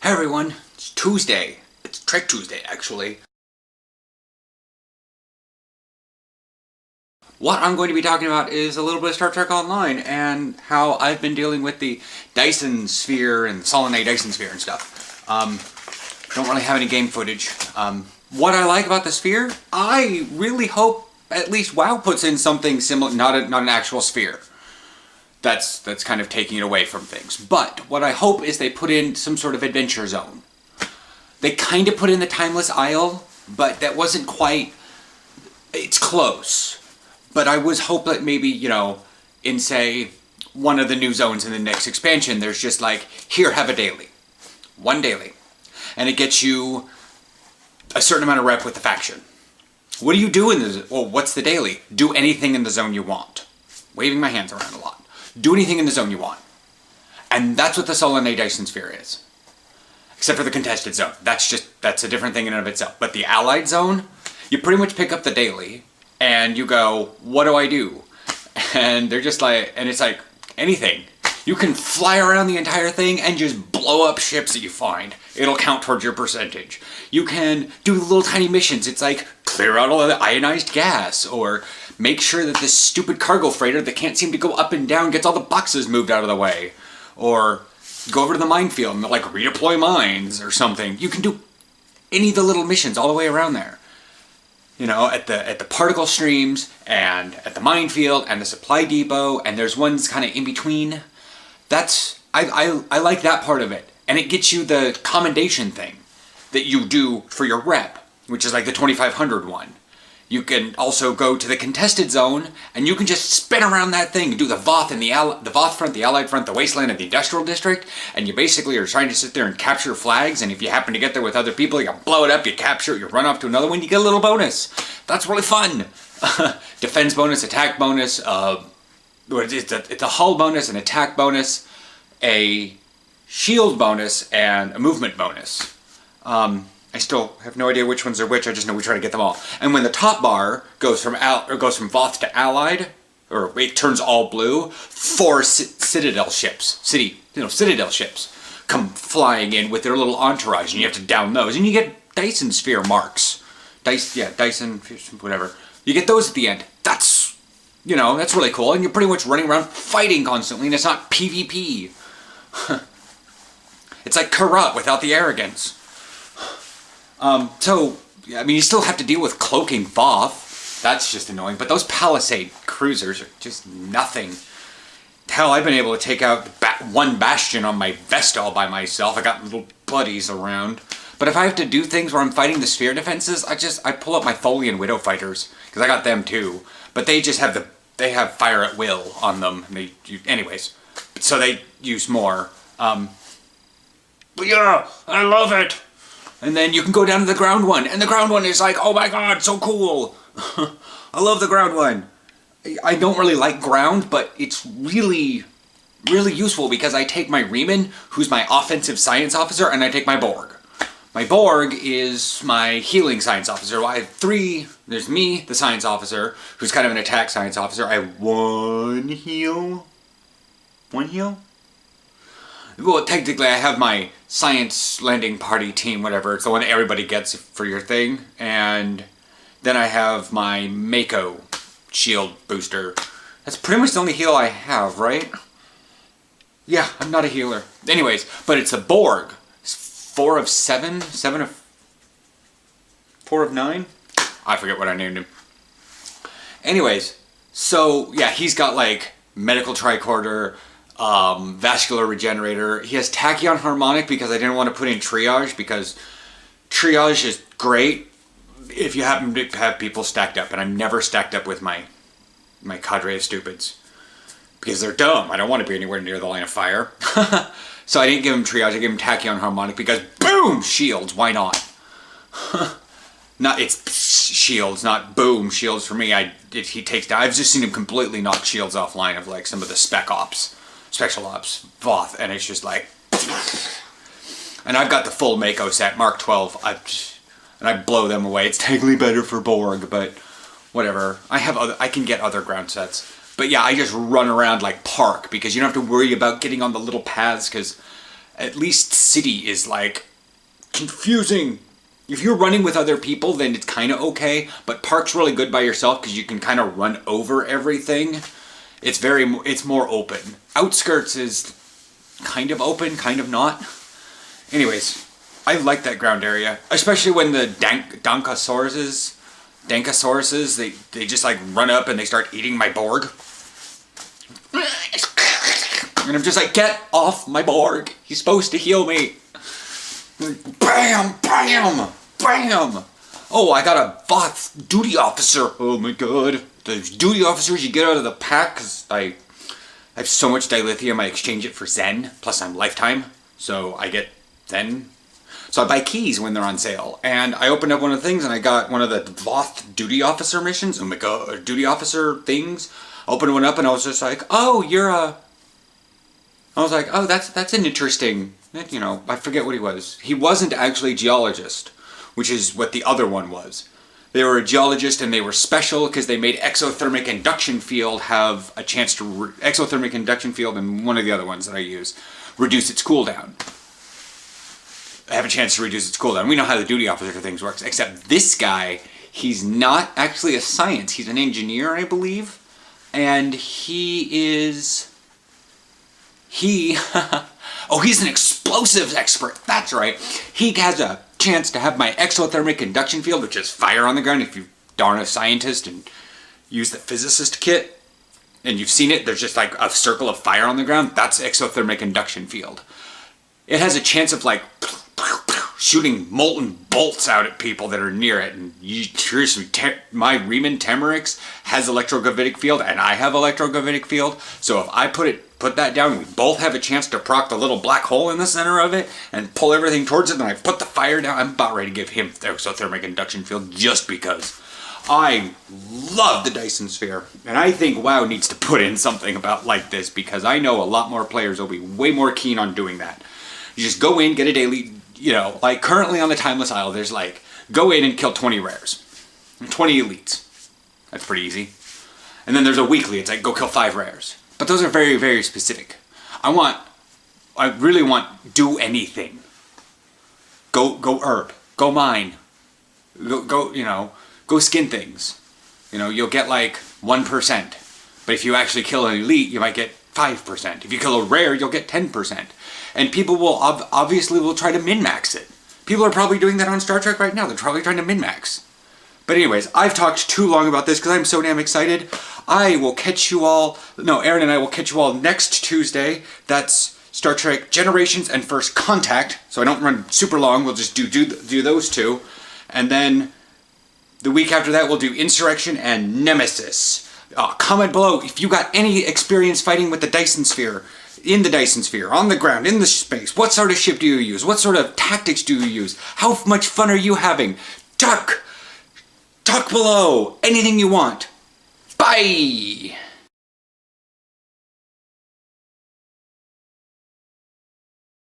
Hey everyone, it's Tuesday. It's Trek Tuesday, actually. What I'm going to be talking about is a little bit of Star Trek Online and how I've been dealing with the Dyson Sphere and Solanae Dyson Sphere and stuff. Don't really have any game footage. What I like about the Sphere, I really hope at least WoW puts in something similar, not an actual sphere. That's kind of taking it away from things. But what I hope is they put in some sort of adventure zone. They kind of put in the Timeless Isle, but that wasn't quite... It's close. But I was hope that maybe, you know, in, say, one of the new zones in the next expansion, there's just like, here, have a daily. One daily. And it gets you a certain amount of rep with the faction. What do you do in the... Well, what's the daily? Do anything in the zone you want. Waving my hands around a lot. Do anything in the zone you want. And that's what the Solanae Dyson Sphere is. Except for the contested zone. That's a different thing in and of itself. But the allied zone, you pretty much pick up the daily, and you go, what do I do? And they're just like, and it's like, anything. You can fly around the entire thing and just blow up ships that you find. It'll count towards your percentage. You can do little tiny missions. It's like, clear out all of the ionized gas, or make sure that this stupid cargo freighter that can't seem to go up and down gets all the boxes moved out of the way. Or go over to the minefield and like redeploy mines or something. You can do any of the little missions all the way around there. You know, at the particle streams and at the minefield and the supply depot, and there's ones kind of in between. I like that part of it. And it gets you the commendation thing that you do for your rep, which is like the 2500 one. You can also go to the contested zone, and you can just spin around that thing, do the Voth and the Voth front, the Allied front, the Wasteland, and the Industrial District, and you basically are trying to sit there and capture flags, and if you happen to get there with other people, you blow it up, you capture it, you run off to another one, you get a little bonus. That's really fun. Defense bonus, attack bonus, it's a hull bonus, an attack bonus, a shield bonus, and a movement bonus. I still have no idea which ones are which. I just know we try to get them all. And when the top bar goes from Voth to Allied, or it turns all blue, 4 Citadel ships, Citadel ships come flying in with their little entourage, and you have to down those, and you get Dyson Sphere marks. Dyson, whatever. You get those at the end. That's really cool, and you're pretty much running around fighting constantly, and it's not PvP. It's like Karat without the arrogance. You still have to deal with cloaking Voth. That's just annoying. But those Palisade cruisers are just nothing. Hell, I've been able to take out one Bastion on my Vestal by myself. I got little buddies around. But if I have to do things where I'm fighting the Sphere defenses, I pull up my Tholian Widow fighters. Because I got them too. But they just have they have fire at will on them. Anyways. So they use more. But yeah, I love it. And then you can go down to the ground one, and the ground one is like, oh my god, so cool! I love the ground one. I don't really like ground, but it's really, really useful because I take my Riemann, who's my offensive science officer, and I take my Borg. My Borg is my healing science officer. Well, I have 3. There's me, the science officer, who's kind of an attack science officer. I have 1 heal. 1 heal? Well, technically, I have my science landing party team, whatever. It's the one that everybody gets for your thing. And then I have my Mako shield booster. That's pretty much the only heal I have, right? Yeah, I'm not a healer. Anyways, but it's a Borg. It's 4 of 7? 4 of 9? I forget what I named him. Anyways, so, yeah, he's got, like, medical tricorder, vascular regenerator. He has tachyon harmonic because I didn't want to put in triage, because triage is great if you happen to have people stacked up, and I'm never stacked up with my cadre of stupids because they're dumb. I don't want to be anywhere near the line of fire. So I didn't give him triage. I gave him tachyon harmonic because boom, shields. Why not? It's shields, not boom shields for me. He takes down. I've just seen him completely knock shields offline of like some of the special ops Voth, and it's just like, and I've got the full Mako set, Mark 12, and I blow them away. It's technically better for Borg, but whatever. I can get other ground sets. But yeah, I just run around like Park, because you don't have to worry about getting on the little paths, because At least city is like confusing. If you're running with other people, then it's kind of okay, but park's really good by yourself because you can kind of run over everything. It's more open. Outskirts is kind of open, kind of not. Anyways, I like that ground area, especially when the Dankasauruses, they just like run up and they start eating my Borg. And I'm just like, get off my Borg. He's supposed to heal me. Bam, bam, bam. Oh, I got a Voth duty officer. Oh my god. The duty officers you get out of the pack, because I have so much dilithium, I exchange it for Zen, plus I'm lifetime, so I get Zen. So I buy keys when they're on sale, and I opened up one of the things and I got one of the Voth duty officer missions, oh my god, duty officer things. Opened one up and I was just like, oh, you're a... I was like, oh, that's an interesting, you know, I forget what he was. He wasn't actually a geologist, which is what the other one was. They were a geologist and they were special because they made exothermic induction field have a chance to... exothermic induction field and one of the other ones that I use, reduce its cooldown. Have a chance to reduce its cooldown. We know how the duty officer things works, except this guy, he's not actually a science. He's an engineer, I believe. And he is... oh, he's an explosives expert. That's right. He has a chance to have my exothermic induction field, which is fire on the ground. If you darn a scientist and use the physicist kit, and you've seen it, there's just like a circle of fire on the ground. That's exothermic induction field. It has a chance of like shooting molten bolts out at people that are near it. And here's some my Riemann Temerix has electrogravitic field, and I have electrogravitic field. So if I put that down, we both have a chance to proc the little black hole in the center of it and pull everything towards it, and I put the fire down. I'm about ready to give him the exothermic induction field just because. I love the Dyson Sphere, and I think WoW needs to put in something about like this because I know a lot more players will be way more keen on doing that. You just go in, get a daily, you know, like currently on the Timeless Isle, there's like, go in and kill 20 rares, 20 elites. That's pretty easy. And then there's a weekly, it's like, go kill 5 rares. But those are very, very specific. I really want, do anything. Go herb, go mine, go, you know, go skin things. You know, you'll get like 1%. But if you actually kill an elite, you might get 5%. If you kill a rare, you'll get 10%. And people will obviously will try to min-max it. People are probably doing that on Star Trek right now. They're probably trying to min-max. But anyways, I've talked too long about this because I'm so damn excited. I will catch you all... No, Aaron and I will catch you all next Tuesday. That's Star Trek Generations and First Contact. So I don't run super long. We'll just do those two. And then the week after that, we'll do Insurrection and Nemesis. Comment below if you got any experience fighting with the Dyson Sphere. In the Dyson Sphere, on the ground, in the space. What sort of ship do you use? What sort of tactics do you use? How much fun are you having? Talk below. Anything you want. Bye!